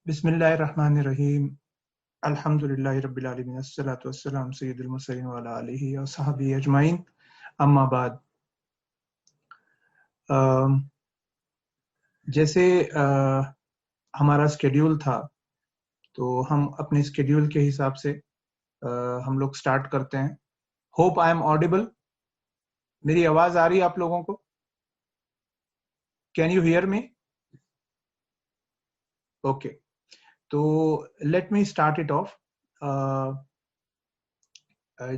बिस्मिल्लाहिर्रहमानिर्रहीम। अल्हम्दुलिल्लाहि रब्बिल आलमीन अस्सलातु वस्सलाम सय्यिदुल मुरसलीन व अला आलिहि व सहबिहि अजमाइन। अम्मा बाद। जैसे हमारा स्केड्यूल था, तो हम अपने स्केड्यूल के हिसाब से हम लोग स्टार्ट करते हैं। Hope I am audible. मेरी आवाज आ रही है आप लोगों को? Can you hear me? Okay, तो let me start it off.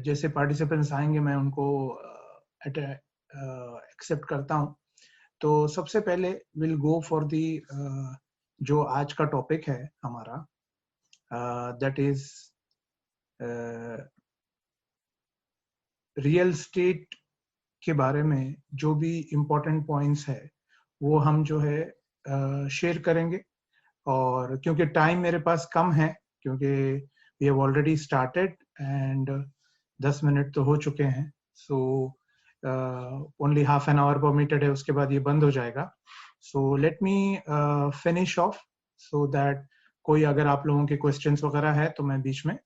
जैसे पार्टिसिपेंट्स आएंगे मैं उनको एक्सेप्ट करता हूं। तो सबसे पहले विल गो फॉर दी जो आज का टॉपिक है हमारा, दैट इज रियल एस्टेट के बारे में जो भी इम्पोर्टेंट पॉइंट्स है वो हम जो है शेयर करेंगे। और क्योंकि टाइम मेरे पास कम है, क्योंकि we have already started and 10 minute तो हो चुके हैं, so only half an hour permitted है, उसके बाद ये बंद हो जाएगा। So let me finish off so that कोई अगर आप लोगों के क्वेश्चंस वगैरह है तो मैं बीच में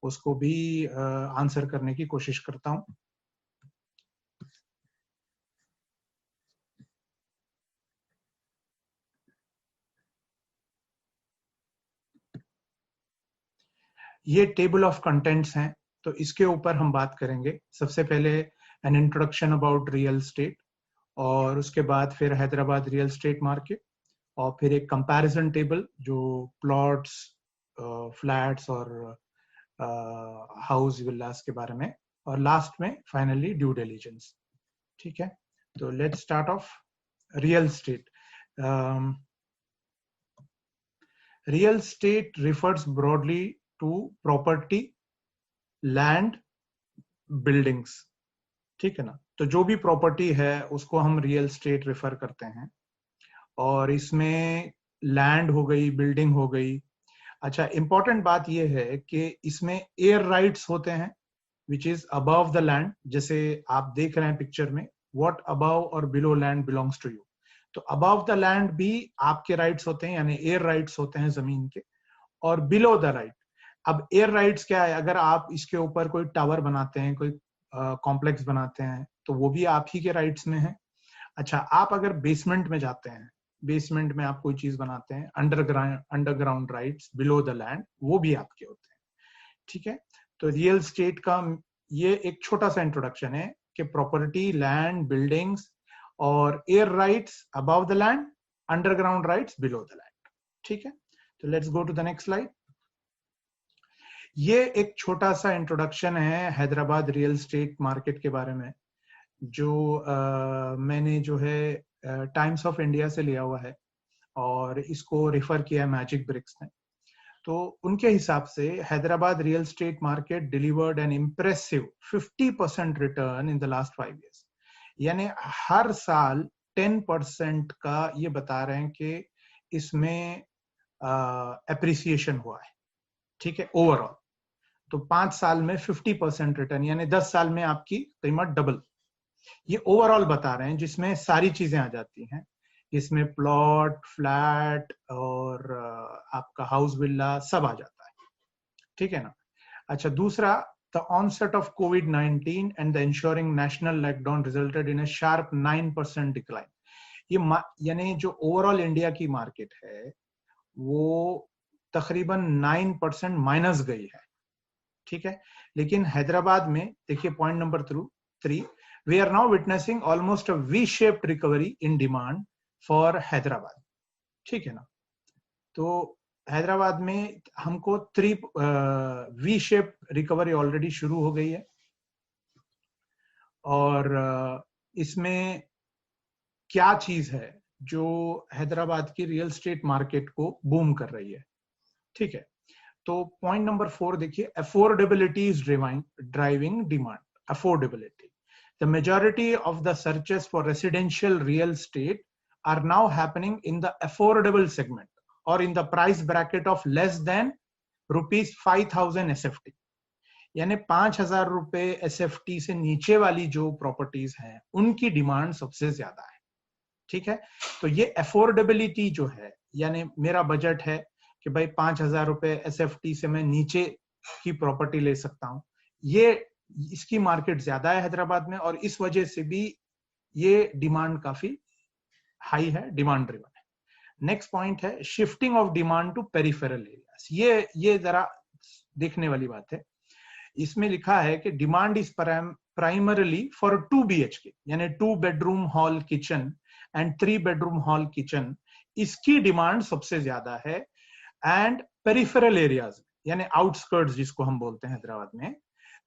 उसको भी आंसर करने की कोशिश करता हूँ। ये टेबल ऑफ कंटेंट्स हैं, तो इसके ऊपर हम बात करेंगे। सबसे पहले an introduction about real estate, और उसके बाद फिर हैदराबाद रियल एस्टेट मार्केट, और फिर एक कंपैरिजन टेबल जो प्लॉट्स, फ्लैट्स और हाउस विलास के बारे में, और लास्ट में फाइनली ड्यू डिलिजेंस। ठीक है, तो let's start off real estate. Real estate refers broadly to property, land, buildings. ठीक है ना, तो जो भी प्रॉपर्टी है उसको हम रियल एस्टेट रेफर करते हैं। और इसमें लैंड हो गई, बिल्डिंग हो गई। अच्छा, इंपॉर्टेंट बात यह है कि इसमें एयर राइट्स होते हैं which is above the land. जैसे आप देख रहे हैं पिक्चर में, व्हाट अबव और below land belongs to you. तो अबव द लैंड भी आपके राइट्स होते हैं, यानी एयर राइट्स होते हैं जमीन के। और बिलो द राइट, अब एयर राइट्स क्या है? अगर आप इसके ऊपर कोई टावर बनाते हैं, कोई कॉम्प्लेक्स बनाते हैं, तो वो भी आप ही के राइट्स में है। अच्छा, आप अगर बेसमेंट में जाते हैं, बेसमेंट में आप कोई चीज बनाते हैं, underground rights below the land, वो भी आपके होते हैं। ठीक है, तो रियल एस्टेट का ये एक छोटा सा इंट्रोडक्शन है कि प्रॉपर्टी, लैंड, बिल्डिंग्स और air rights above the land, underground rights below the land. ठीक है, तो let's go to the next slide. ये एक छोटा सा इंट्रोडक्शन है हैदराबाद रियल एस्टेट मार्केट के बारे में, जो मैंने जो है टाइम्स ऑफ इंडिया से लिया हुआ है, और इसको रेफर किया मैजिक ब्रिक्स ने। तो उनके हिसाब से Hyderabad real estate market delivered N impressive 50% return in the last 5 years। यानी हर साल 10% का ये बता रहे हैं कि इसमें एप्रिसिएशन हुआ है। ठीक है, ओवरऑल तो 5 साल में 50% रिटर्न, यानी 10 साल में आपकी कीमत डबल। ये ओवरऑल बता रहे हैं, जिसमें सारी चीजें आ जाती हैं। इसमें प्लॉट, फ्लैट और आपका हाउस विला सब आ जाता है। ठीक है ना। अच्छा, दूसरा, the onset of COVID-19 and the ensuring national lockdown resulted in a sharp 9% decline. ये यानी जो ओवरऑल इंडिया की मार्केट है वो तकरीबन 9% माइनस गई है। ठीक है, लेकिन हैदराबाद में देखिए, point number 3, we are now witnessing almost a V-shaped recovery in demand for Hyderabad. ठीक है ना, तो हैदराबाद में हमको V-shaped रिकवरी ऑलरेडी शुरू हो गई है। और इसमें क्या चीज है जो हैदराबाद की रियल एस्टेट मार्केट को बूम कर रही है? ठीक है, तो पॉइंट नंबर 4 देखिए, affordability is driving demand. Affordability, the majority of the searches for residential real estate are now happening in the affordable segment or in the price bracket of less than rupees 5,000 SFT। यानी 5,000 रुपए SFT से नीचे वाली जो properties हैं उनकी demand सबसे ज्यादा है। ठीक है, तो ये अफोर्डेबिलिटी जो है, यानी मेरा बजट है कि भाई 5,000 रुपए SFT से मैं नीचे की प्रॉपर्टी ले सकता हूं। ये इसकी मार्केट ज्यादा है हैदराबाद में, और इस वजह से भी ये डिमांड काफी हाई है, डिमांड ड्रिवन है। नेक्स्ट पॉइंट है shifting of demand to peripheral areas. ये जरा देखने वाली बात है। इसमें लिखा है कि demand is primarily for 2 BHK, यानी 2 bedroom hall kitchen and 3 bedroom hall kitchen, इसकी डिमांड सबसे ज्यादा है। एंड पेरिफेरल एरियाज यानी आउटस्कर्ट्स जिसको हम बोलते हैं हैदराबाद में,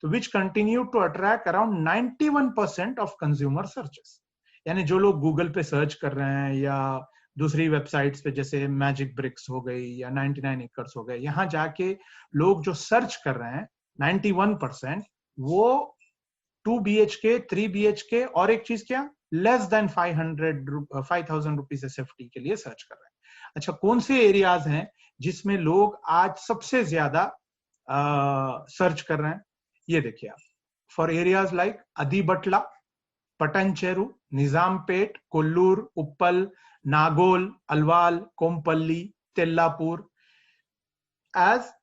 तो which continue to attract around 91% of consumer searches. यानी जो लोग गूगल पे सर्च कर रहे हैं या दूसरी वेबसाइट्स पे जैसे मैजिक ब्रिक्स हो गई या 99 एकर्स हो गए, यहां जाके लोग जो सर्च कर रहे हैं 91% वो 2 BHK 3 BHK और एक चीज क्या, लेस देन 5,000 रुपीज SFT के लिए सर्च कर रहे हैं। अच्छा, कौन से एरियाज हैं जिसमें लोग आज सबसे ज्यादा सर्च कर रहे हैं? ये देखिए आप, for areas like Adibatla, Patancheru, Nizampet, Kollur, Uppal, Nagole, Alwal, Kompally, Tellapur, as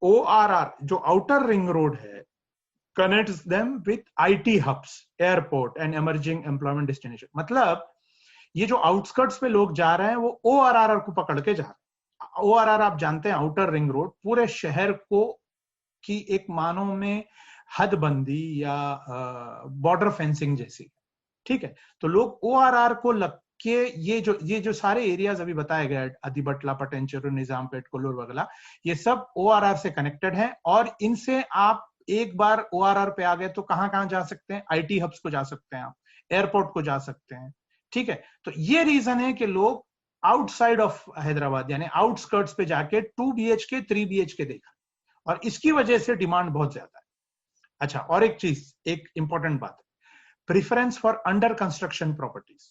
ORR जो आउटर रिंग रोड है connects them with IT hubs, airport and emerging employment destination। मतलब ये जो आउटस्कर्ट्स पे लोग जा रहे हैं वो ORR को पकड़ के जा रहे हैं। ORR आप जानते हैं, आउटर रिंग रोड, पूरे शहर को की एक मानो में हदबंदी या बॉर्डर फेंसिंग जैसी, ठीक है। तो लोग ORR को लग के ये जो सारे एरियाज अभी बताए गए, अदीबटला, पटनचेरू, निजामपेट, कोल्लूर वगैरह, ये सब ORR से कनेक्टेड हैं। और इनसे आप एक बार ORR पे आ गए तो कहां कहां जा सकते हैं? IT हब्स को जा सकते हैं, आप एयरपोर्ट को जा सकते हैं, ठीक है। तो ये रीजन है कि लोग आउटसाइड ऑफ हैदराबाद यानी आउटस्कर्ट्स पे जाके 2 BHK 3 BHK देखा, और इसकी वजह से डिमांड बहुत ज्यादा है। अच्छा, और एक चीज, एक इंपॉर्टेंट बात, preference for under construction properties.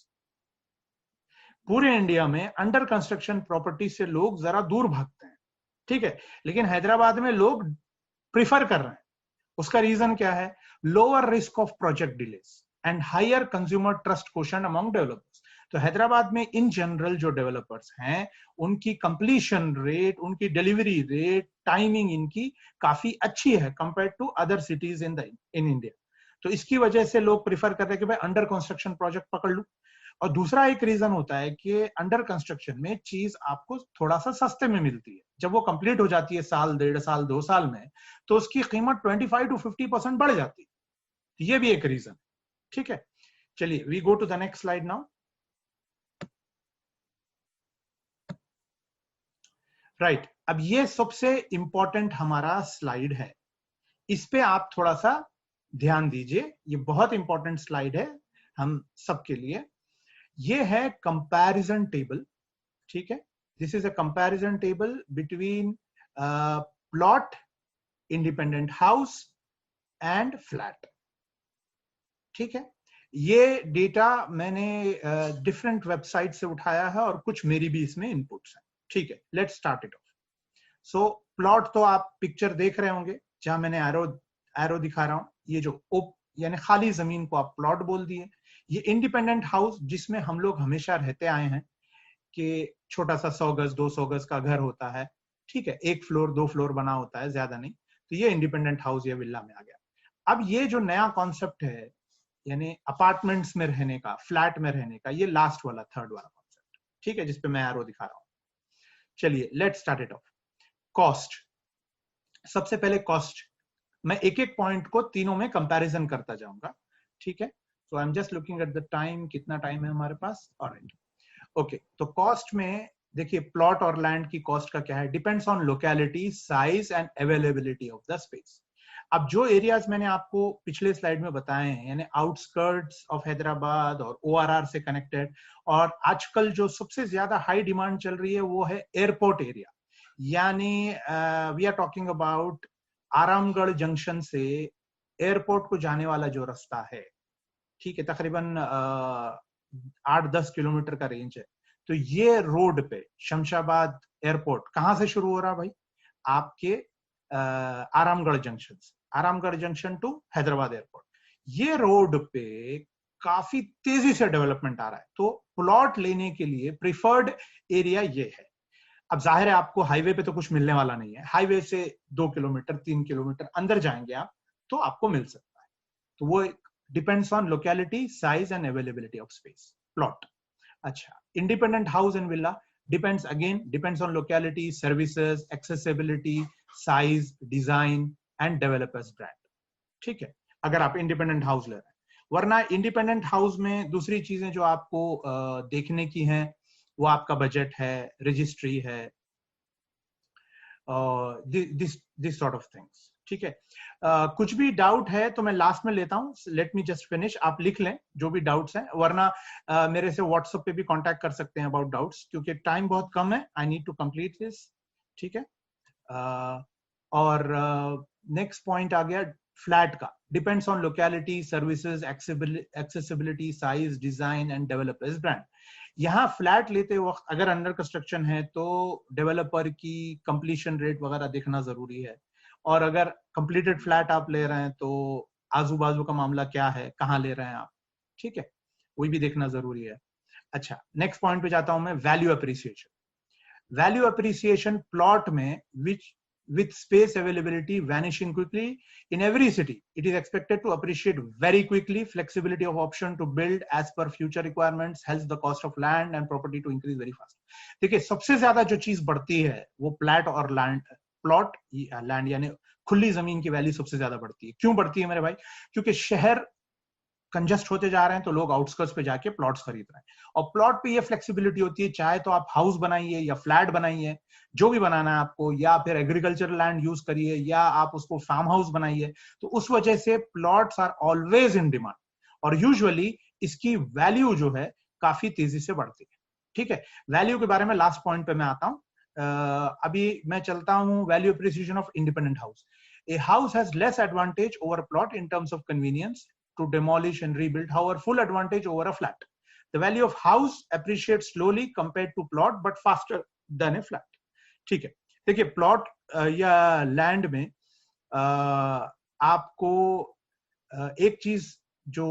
पूरे इंडिया में अंडर कंस्ट्रक्शन प्रॉपर्टी से लोग जरा दूर भागते हैं, ठीक है, लेकिन हैदराबाद में लोग प्रिफर कर रहे हैं। उसका रीजन क्या है? Lower risk of project delays and higher consumer trust quotient among developers. तो हैदराबाद में इन जनरल जो डेवलपर्स हैं उनकी कंप्लीशन रेट, उनकी डिलीवरी रेट, टाइमिंग इनकी काफी अच्छी है compare to other cities in India. तो इसकी वजह से लोग प्रिफर कर रहे हैं कि भाई अंडर कंस्ट्रक्शन प्रोजेक्ट पकड़ लूं। और दूसरा एक रीजन होता है कि अंडर कंस्ट्रक्शन में चीज आपको थोड़ा सा सस्ते में मिलती है। जब वो कंप्लीट हो जाती है साल, 1.5 साल, 2 साल में, तो उसकी कीमत 25 to 50% बढ़ जाती है। ये भी एक रीजन, ठीक है। चलिए, we go to the next slide now. Right, अब ये सबसे इंपॉर्टेंट हमारा स्लाइड है, इस पे आप थोड़ा सा ध्यान दीजिए। ये बहुत इंपॉर्टेंट स्लाइड है हम सबके लिए। ये है कंपैरिजन टेबल, ठीक है। This is a comparison table between plot, independent house and flat, ठीक है। ये डेटा मैंने डिफरेंट वेबसाइट से उठाया है और कुछ मेरी भी इसमें इनपुट्स हैं, ठीक है। Let's start it of. So plot तो आप पिक्चर देख रहे होंगे, जहां मैंने एरो दिखा रहा हूं, ये जो यानी खाली जमीन को आप प्लॉट बोल दिए। ये इंडिपेंडेंट हाउस जिसमें हम लोग हमेशा रहते आए हैं कि छोटा सा 100 गज 200 गज का घर होता है, ठीक है, 1 फ्लोर 2 फ्लोर बना होता है, ज्यादा नहीं। तो ये इंडिपेंडेंट हाउस या विला में आ गया। अब ये जो नया कॉन्सेप्ट है यानी अपार्टमेंट्स में रहने का, फ्लैट में रहने का, ये लास्ट वाला, थर्ड वाला कॉन्सेप्ट, ठीक है, जिसपे मैं एरो दिखा रहा हूं। चलिए, let's start it of. Cost, सबसे पहले कॉस्ट, मैं एक एक पॉइंट को तीनों में कंपैरिजन करता जाऊंगा, ठीक है। So I am just looking at the time, कितना टाइम है हमारे पास? Alright, okay. तो कॉस्ट में देखिए, प्लॉट और लैंड की कॉस्ट का क्या है? Depends on locality, size and availability of the space. अब जो एरियाज मैंने आपको पिछले स्लाइड में बताए हैं, यानी आउटस्कर्ट्स ऑफ हैदराबाद और ORR से कनेक्टेड, और आजकल जो सबसे ज्यादा हाई डिमांड चल रही है वो है एयरपोर्ट एरिया। यानी we are talking about Aramghar junction से एयरपोर्ट को जाने वाला जो रास्ता है, ठीक है, तकरीबन 8-10 किलोमीटर का रेंज है। तो ये रोड पे शमशाबाद एयरपोर्ट कहां से शुरू हो रहा भाई? आपके आरामगढ़ जंक्शन से, Aramghar junction to Hyderabad airport. ये रोड पे काफी तेजी से डेवलपमेंट आ रहा है। तो प्लॉट लेने के लिए प्रिफर्ड एरिया ये है। अब जाहिर है आपको हाईवे पे तो कुछ मिलने वाला नहीं है, हाईवे से 2 किलोमीटर 3 किलोमीटर अंदर जाएंगे आप तो आपको मिल सकता है। तो वो depends on locality, size and availability of space, plot. अच्छा, independent house and villa depends on locality, services, accessibility, size, design and developers brand. ठीक है, अगर आप इंडिपेंडेंट हाउस ले रहे हैं। वरना इंडिपेंडेंट हाउस में दूसरी चीजें जो आपको देखने की हैं वो आपका बजट है, रजिस्ट्री है, दिस सॉर्ट ऑफ थिंग्स। ठीक है, कुछ भी डाउट है तो मैं लास्ट में लेता हूं, लेट मी जस्ट फिनिश, आप लिख लें जो भी डाउट्स हैं, वरना मेरे से व्हाट्सएप पे भी कांटेक्ट कर सकते हैं अबाउट डाउट्स, क्योंकि टाइम बहुत कम है, I need to complete this. ठीक है, और नेक्स्ट पॉइंट आ गया फ्लैट का, depends on locality, services, accessibility, size, design and developers brand. यहाँ फ्लैट लेते वक्त अगर अंडर कंस्ट्रक्शन है तो डेवलपर की कंप्लीशन रेट वगैरह देखना जरूरी है, और अगर कंप्लीटेड फ्लैट आप ले रहे हैं तो आजू बाजू का मामला क्या है, कहाँ ले रहे हैं आप, ठीक है, वही भी देखना जरूरी है। अच्छा, नेक्स्ट पॉइंट पे जाता हूं मैं, value appreciation. Value appreciation plot में विच with space availability vanishing quickly in every city, it is expected to appreciate very quickly. Flexibility of option to build as per future requirements helps the cost of land and property to increase very fast. देखिए, सबसे ज्यादा जो चीज बढ़ती है वो plot और land, plot land यानी खुली जमीन की वैल्यू सबसे ज्यादा बढ़ती है। क्यों बढ़ती है मेरे भाई? क्योंकि शहर कंजस्ट होते जा रहे हैं तो लोग आउटस्कर्ट्स पे जाके प्लॉट्स खरीद रहे हैं, और प्लॉट पे ये फ्लेक्सिबिलिटी होती है, चाहे तो आप हाउस बनाइए या फ्लैट बनाइए, जो भी बनाना है आपको, या फिर एग्रीकल्चर लैंड यूज करिए या आप उसको फार्म हाउस बनाइए, तो उस वजह से plots are always in demand, और यूजुअली इसकी वैल्यू जो है काफी तेजी से बढ़ती है। ठीक है, वैल्यू के बारे में लास्ट पॉइंट पे मैं आता हूं। अभी मैं चलता हूं value appreciation of independent house. A house has less advantage over plot in terms of convenience to demolish and rebuild, however full advantage over a flat. The value of house appreciates slowly compared to plot but faster than a flat. ठीक है, देखिए plot या land में आपको एक चीज जो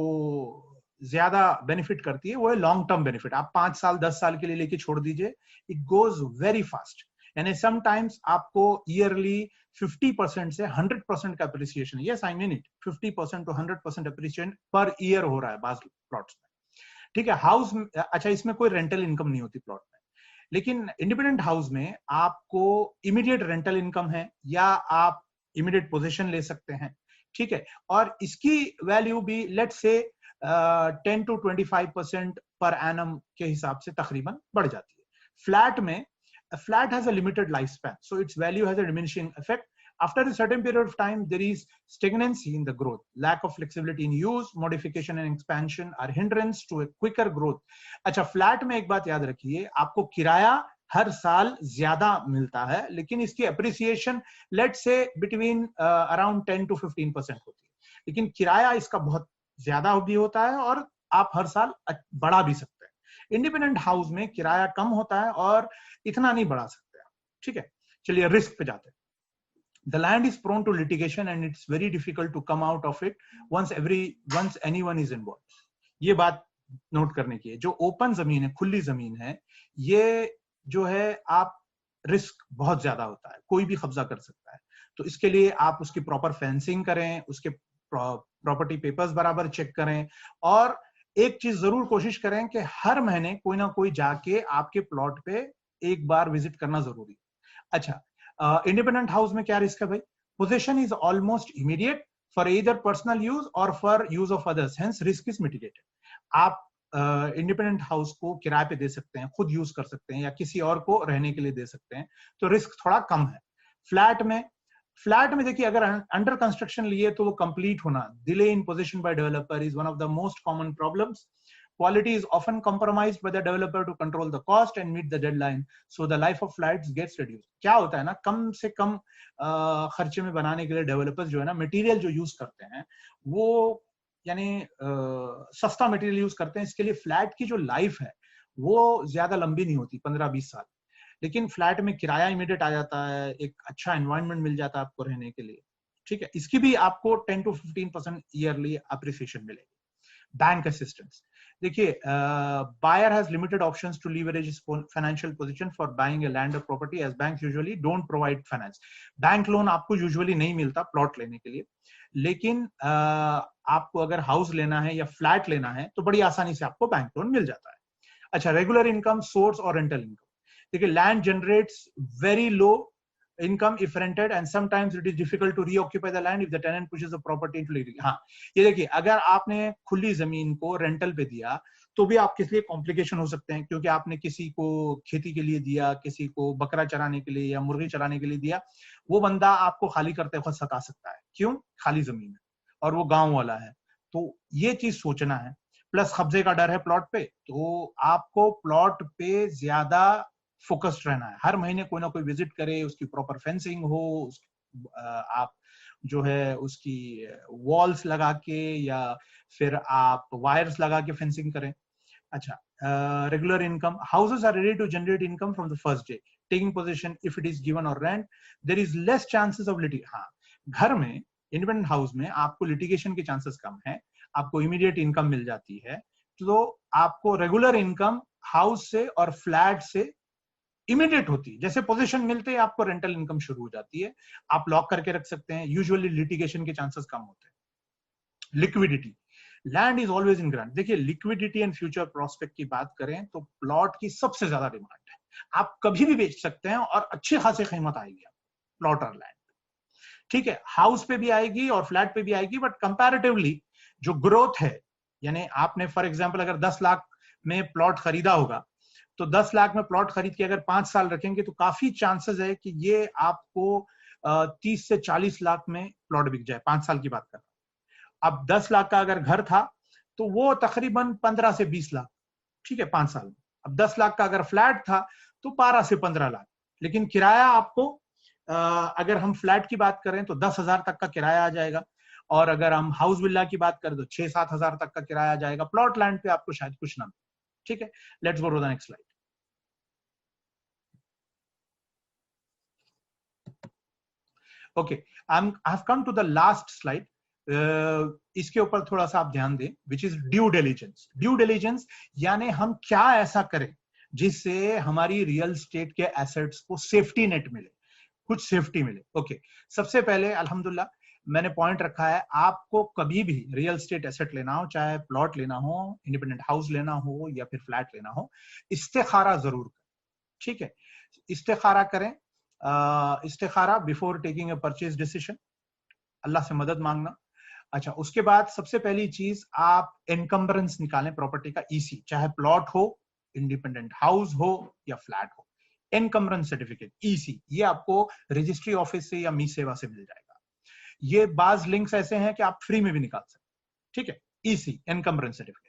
ज्यादा बेनिफिट करती है वो है लॉन्ग टर्म बेनिफिट। आप 5 साल 10 साल के लिए लेके छोड़ दीजिए, इट गोज वेरी फास्ट, यानी समटाइम्स आपको ईयरली 50% से 100% का appreciation, yes I mean it, 50% to 100% appreciation per year हो रहा है बाज प्लॉट्स में। ठीक है, हाउस, अच्छा इसमें कोई रेंटल इनकम नहीं होती प्लॉट में, लेकिन इंडिपेंडेंट हाउस में आपको इमीडिएट रेंटल इनकम है या आप इमीडिएट पोजीशन ले सकते हैं। ठीक है, और इसकी वैल्यू भी let's say 10 to 25% per annum के हिसाब से तकरीबन बढ़ जाती है। फ्लैट में a flat has a limited lifespan, so its value has a diminishing effect. After a certain period of time, there is stagnancy in the growth. Lack of flexibility in use, modification and expansion are hindrance to a quicker growth. अच्छा, flat में एक बात याद रखिए, आपको किराया हर साल ज्यादा मिलता है, लेकिन इसकी अप्रिसिएशन लेट से बिटवीन अराउंड 10 to 15% होती है, लेकिन किराया इसका बहुत ज्यादा भी होता है और आप हर साल बढ़ा भी सकते हैं। इंडिपेंडेंट हाउस में किराया कम होता है और इतना नहीं बढ़ा सकते आप। ठीक है, चलिए रिस्क पे जाते हैं। The land is prone to litigation and it's very difficult to come out of it once anyone is involved. ये बात नोट करने की है, जो ओपन जमीन है, खुली जमीन है, ये जो है आप रिस्क बहुत ज्यादा होता है, कोई भी कब्जा कर सकता है, तो इसके लिए आप उसकी प्रॉपर फेंसिंग करें, उसके प्रॉपर्टी पेपर्स बराबर चेक करें, और एक चीज जरूर कोशिश करें कि हर महीने कोई ना कोई जाके आपके प्लॉट पे एक बार विजिट करना जरूरी है। अच्छा, इंडिपेंडेंट हाउस में क्या रिस्क है भाई? Position is almost immediate for either personal use और for use of others, hence risk is mitigated. आप इंडिपेंडेंट हाउस को किराए पे दे सकते हैं, खुद यूज कर सकते हैं या किसी और को रहने के लिए दे सकते हैं, तो रिस्क थोड़ा कम है। फ्लैट में देखिए, अगर अंडर कंस्ट्रक्शन लिए तो वो कंप्लीट होना, delay in position by developer is one of the most common problems. Quality is often compromised by the developer to control the cost and meet the deadline, so the life of flats gets reduced. क्या होता है ना, कम से कम खर्चे में बनाने के लिए डेवलपर्स जो है ना, मटेरियल जो यूज करते हैं वो यानी सस्ता मटेरियल यूज करते हैं, इसके लिए फ्लैट की जो लाइफ है वो ज्यादा लंबी नहीं होती, 15-20 साल। लेकिन फ्लैट में किराया इमीडिएट आ जाता है, एक अच्छा एनवायरनमेंट मिल जाता है आपको रहने के लिए। ठीक है, इसकी भी आपको 10 to 15% ईयरली अप्रिसिएशन मिलेगी। बैंक असिस्टेंस, देखिए, buyer has limited options to leverage his financial position for buying a land और property, as bank usually don't provide finance. Bank loan आपको यूजुअली नहीं मिलता प्लॉट लेने के लिए, लेकिन आपको अगर हाउस लेना है या फ्लैट लेना है तो बड़ी आसानी से आपको बैंक लोन मिल जाता है। अच्छा, रेगुलर इनकम सोर्स और रेंटल इनकम। देखिए, land generates very low income if rented, and sometimes it is difficult to reoccupy the land if the tenant pushes the property into legal। हाँ, ये देखिए, अगर आपने खुली जमीन को रेंटल पे दिया तो भी आपके लिए कॉम्प्लिकेशन हो सकते हैं, क्योंकि आपने किसी को खेती के लिए दिया, किसी को बकरा चराने के लिए या मुर्गी चराने के लिए दिया, वो बंदा आपको खाली करते वक्त सता सकता है। क्यों? खाली जमीन है और वो गांव वाला है, तो ये चीज सोचना है। प्लस कब्जे का डर है प्लॉट पे, तो आपको प्लॉट पे ज्यादा फोकस्ड रहना है। हर महीने कोई ना कोई विजिट करे, उसकी प्रॉपर फेंसिंग हो, आप जो है उसकी वॉल्स लगा के या फिर आप वायर्स लगा के फेंसिंग करें। अच्छा, regular income, houses are ready to generate income from the first day taking position if it is given और rent, there is less chances of litigation. हाँ, घर में, इंडिपेंडेंट हाउस में आपको लिटिगेशन के चांसेस कम है, आपको इमीडिएट इनकम मिल जाती है, तो आपको रेगुलर इनकम हाउस से और फ्लैट से इमीडिएट होती है। जैसे पोजीशन मिलते ही आपको रेंटल इनकम शुरू हो जाती है, आप लॉक करके रख सकते हैं, यूजुअली लिटिगेशन के चांसेस कम होते हैं। Liquidity, land is always in grant. देखिए, लिक्विडिटी एंड फ्यूचर प्रोस्पेक्ट की बात करें तो प्लॉट की सबसे ज्यादा डिमांड है, आप कभी भी बेच सकते हैं और अच्छी खासी कीमत आएगी प्लॉट और लैंड। ठीक है, हाउस पे भी आएगी और फ्लैट पे भी आएगी, बट कंपैरेटिवली जो ग्रोथ है, यानी आपने फॉर एग्जांपल अगर 10 लाख में प्लॉट खरीदा होगा, तो 10 लाख में प्लॉट खरीद के अगर 5 साल रखेंगे तो काफी चांसेस है कि ये आपको 30 से 40 लाख में प्लॉट बिक जाए, 5 साल की बात कर रहा हूं। अब 10 लाख का अगर घर था तो वो तकरीबन 15 से 20 लाख, ठीक है, 5 साल में। अब 10 लाख का अगर फ्लैट था तो 12 से 15 लाख, लेकिन किराया आपको अगर हम फ्लैट की बात करें तो 10,000 तक का किराया आ जाएगा, और अगर हम हाउस विला की बात करें तो 6-7 हजार तक का किराया आ जाएगा। प्लॉट लैंड पे आपको शायद कुछ ना। ठीक है, let's go to the next slide. Okay, I have come to the last slide. इसके ऊपर थोड़ा सा आप ध्यान दें, which is due diligence. Due diligence यानी हम क्या ऐसा करें जिससे हमारी रियल स्टेट के एसेट्स को सेफ्टी नेट मिले, कुछ सेफ्टी मिले। ओके, सबसे पहले अल्हम्दुलिल्लाह मैंने पॉइंट रखा है, आपको कभी भी रियल स्टेट एसेट लेना हो, चाहे प्लॉट लेना हो, इंडिपेंडेंट हाउस लेना हो या फिर फ्लैट लेना हो, इस्तिखारा जरूर करें। ठीक है, इस्तिखारा करें, इस्तिखारा before taking a purchase decision, अल्लाह से मदद मांगना। अच्छा, उसके बाद सबसे पहली चीज, आप एनकम्बरेंस निकालें प्रॉपर्टी का, ईसी, चाहे प्लॉट हो, इंडिपेंडेंट हाउस हो या फ्लैट हो, एनकम्बरेंस सर्टिफिकेट, ईसी, ये आपको रजिस्ट्री ऑफिस से या मी सेवा से मिल जाएगा। ये बाज लिंक्स ऐसे हैं कि आप फ्री में भी निकाल सकते हैं। ठीक है, ईसी, एनकम्बरेंस सर्टिफिकेट।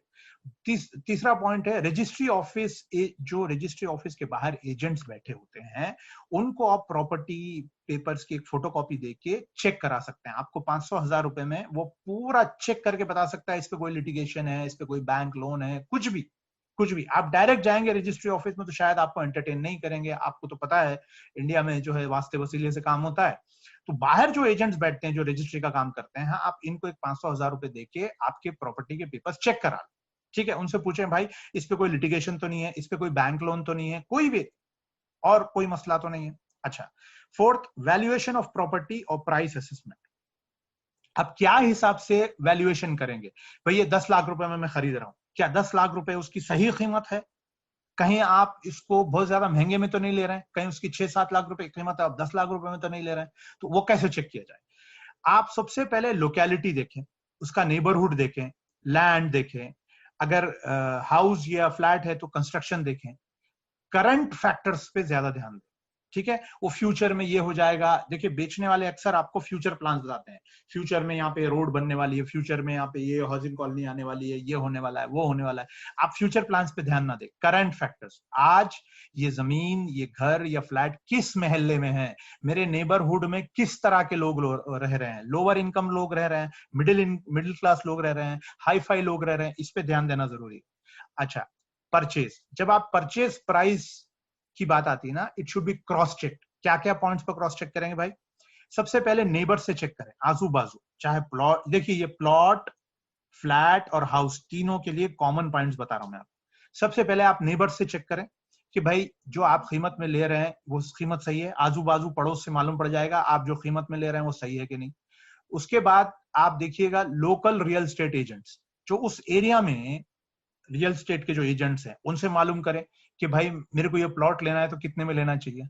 तीसरा पॉइंट है रजिस्ट्री ऑफिस। जो रजिस्ट्री ऑफिस के बाहर एजेंट्स बैठे होते हैं, उनको आप प्रॉपर्टी पेपर्स की एक फोटोकॉपी देके चेक करा सकते हैं। आपको 500-1000 रुपए में वो पूरा चेक करके बता सकता है इस पे कोई लिटिगेशन है, इस पे कोई बैंक लोन है, कुछ भी कुछ भी। आप डायरेक्ट जाएंगे रजिस्ट्री ऑफिस में तो शायद आपको एंटरटेन नहीं करेंगे, आपको तो पता है इंडिया में जो है वास्ते वसीले से काम होता है। तो बाहर जो एजेंट्स बैठते हैं जो रजिस्ट्री का काम करते हैं, आप इनको एक 500-1000 रुपए देके आपके प्रॉपर्टी के पेपर्स चेक करा। ठीक है, उनसे पूछें भाई इस पे कोई लिटिगेशन तो नहीं है, इस पे कोई बैंक लोन तो नहीं है, कोई भी और कोई मसला तो नहीं है। अच्छा, फोर्थ, वैल्यूएशन ऑफ प्रॉपर्टी और प्राइस असेसमेंट। अब क्या हिसाब से वैल्यूएशन करेंगे? भाई ये 10 लाख रुपए में मैं खरीद रहा हूं, क्या 10 लाख रुपए उसकी सही कीमत है? कहीं आप इसको बहुत ज्यादा महंगे में तो नहीं ले रहे हैं, कहीं उसकी 6-7 लाख रुपए कीमत है, आप 10 लाख रुपए में तो नहीं ले रहे हैं, तो वो कैसे चेक किया जाए? आप सबसे पहले लोकेलिटी देखें, उसका नेबरहुड देखें, लैंड देखें, अगर हाउस या फ्लैट है तो कंस्ट्रक्शन देखें, करंट फैक्टर्स पे ज्यादा ध्यान दें। ठीक है, वो फ्यूचर में ये हो जाएगा। देखिए, बेचने वाले अक्सर आपको फ्यूचर प्लान बताते हैं, फ्यूचर में यहाँ पे रोड बनने वाली है, फ्यूचर में यहाँ पे ये हाउसिंग कॉलोनी आने वाली है, ये होने वाला है, वो होने वाला है। आप फ्यूचर प्लान्स पे ध्यान ना दें, करंट फैक्टर्स, आज ये जमीन, ये घर या फ्लैट किस महल्ले में है, मेरे नेबरहुड में किस तरह के लोग रह रहे हैं, लोअर इनकम लोग रह रहे हैं, मिडिल क्लास लोग रह रहे हैं, हाई फाई लोग रह रहे हैं, इस पे ध्यान देना जरूरी है। अच्छा, परचेज, जब आप परचेज प्राइस की बात आती है ना, it should be cross check. क्या क्या पॉइंट्स पर क्रॉस चेक करेंगे भाई? सबसे पहले नेबर से चेक करें, आजू बाजू, चाहे प्लॉट, देखिए ये प्लॉट फ्लैट और हाउस तीनों के लिए कॉमन पॉइंट्स बता रहा हूं मैं आपको। सबसे पहले आप नेबर्स से चेक करें कि भाई जो आप कीमत में ले रहे हैं वो कीमत सही है, आजू बाजू पड़ोस से मालूम पड़ जाएगा आप जो कीमत में ले रहे हैं वो सही है कि नहीं। उसके बाद आप देखिएगा लोकल रियल एस्टेट एजेंट्स, जो उस एरिया में रियल एस्टेट के जो एजेंट्स हैं उनसे मालूम करें कि भाई मेरे को ये प्लॉट लेना है तो कितने में लेना चाहिए।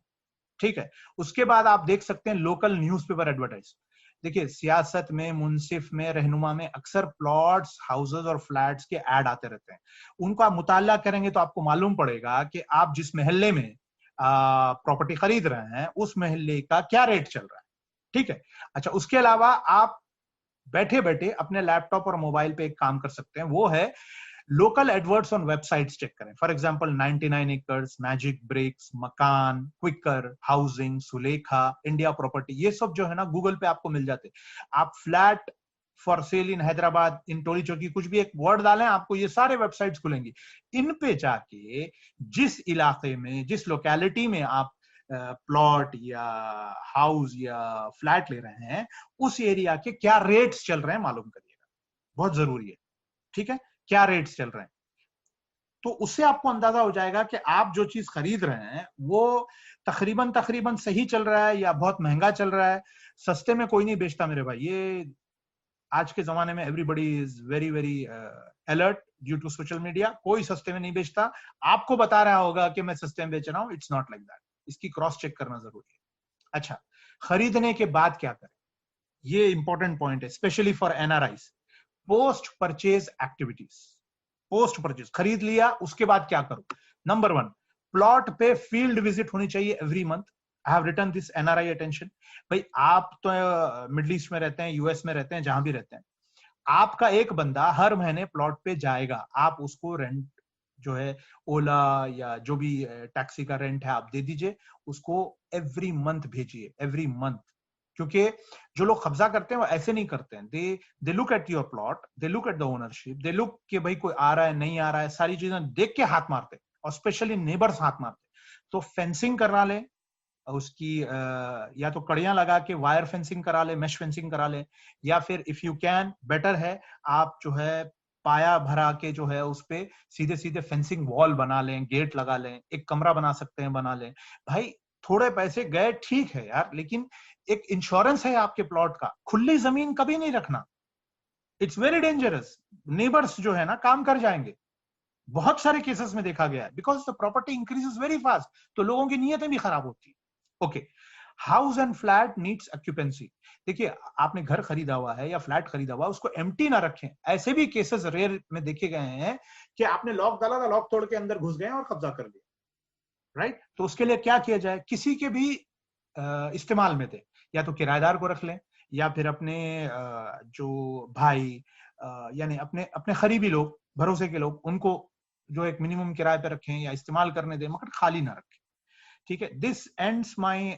ठीक है। उसके बाद आप देख सकते हैं लोकल न्यूज़पेपर एडवर्टाइज। देखिए सियासत में, मुंसिफ में, रहनुमा में अक्सर प्लॉट्स, हाउसेस और फ्लैट्स के ऐड आते रहते हैं। उनका मुताला करेंगे तो आपको मालूम पड़ेगा कि आप जिस मोहल्ले में प्रॉपर्टी खरीद रहे हैं उस मोहल्ले का क्या रेट चल रहा है। ठीक है। अच्छा, उसके अलावा आप बैठे बैठे अपने लैपटॉप और मोबाइल पे एक काम कर सकते हैं, वो है local adverts on websites check करें। For example 99 acres, magic bricks, Makaan, Quikr housing, Sulekha, India property, ये सब जो है ना गूगल पे आपको मिल जाते। आप फ्लैट फॉर सेल इन हैदराबाद, इन टोली चौकी, कुछ भी एक वर्ड डालें आपको ये सारे वेबसाइट्स खुलेंगी। इन पे जाके जिस इलाके में, जिस लोकेलिटी में आप प्लॉट या हाउस या फ्लैट ले रहे हैं उस एरिया के क्या रेट्स चल रहे हैं मालूम करिएगा, बहुत जरूरी है। ठीक है, क्या रेट्स चल रहे हैं, तो उससे आपको अंदाजा हो जाएगा कि आप जो चीज खरीद रहे हैं वो तकरीबन तकरीबन सही चल रहा है या बहुत महंगा चल रहा है। सस्ते में कोई नहीं बेचता मेरे भाई, ये आज के जमाने में everybody is very very alert due to social media. कोई सस्ते में नहीं बेचता, आपको बता रहा होगा कि मैं सस्ते में बेच रहा हूं, इट्स नॉट लाइक दैट। इसकी क्रॉस चेक करना जरूरी है। अच्छा, खरीदने के बाद क्या करें, ये इंपॉर्टेंट पॉइंट है specially for NRIs. Post purchase activities. Post purchase खरीद लिया, उसके बाद क्या करूं। नंबर 1, प्लॉट पे फील्ड विजिट होनी चाहिए every month. I have written this NRI attention. भाई आप तो मिडिल ईस्ट में रहते हैं, यूएस में रहते हैं, जहां भी रहते हैं, आपका एक बंदा हर महीने प्लॉट पे जाएगा। आप उसको रेंट जो है ओला या जो भी टैक्सी का रेंट है आप दे दीजिए, उसको एवरी मंथ भेजिए, एवरी मंथ। क्योंकि जो लोग कब्जा करते हैं वो ऐसे नहीं करते हैं, they look at your plot, they look at the ownership, they look कि भाई कोई आ रहा है नहीं आ रहा है, सारी चीजें देख के हाथ मारते, और स्पेशली नेबर्स हाथ मारते। तो फेंसिंग करा ले उसकी, या तो कड़ियां लगा के वायर फेंसिंग करा ले, मेश फेंसिंग करा ले, या फिर इफ यू कैन बेटर है आप जो है पाया भरा के जो है उस पे सीधे सीधे फेंसिंग वॉल बना लें, गेट लगा लें, एक कमरा बना सकते हैं बना लें। भाई थोड़े पैसे गए ठीक है यार, लेकिन एक इंश्योरेंस है आपके प्लॉट का। खुली जमीन कभी नहीं रखना, इट्स वेरी डेंजरस। नेबर्स जो है ना काम कर जाएंगे, बहुत सारे केसेस में देखा गया है, because the property increases very fast, तो लोगों की नीयतें भी खराब होती है। Okay, house and flat needs occupancy. देखिए आपने घर खरीदा हुआ है या फ्लैट खरीदा हुआ है, उसको एम्प्टी ना रखें। ऐसे भी केसेस रेयर में देखे गए हैं कि आपने लॉक डाला था, लॉक तोड़ के अंदर घुस गए और कब्जा कर लिया, राइट। तो उसके लिए क्या किया जाए, किसी के भी इस्तेमाल में दे, या तो किराएदार को रख लें या फिर अपने जो भाई यानी अपने अपने करीबी लोग, भरोसे के लोग, उनको जो एक मिनिमम किराए पे रखें या इस्तेमाल करने दें, मगर खाली ना रखें। ठीक है, दिस एंड्स माय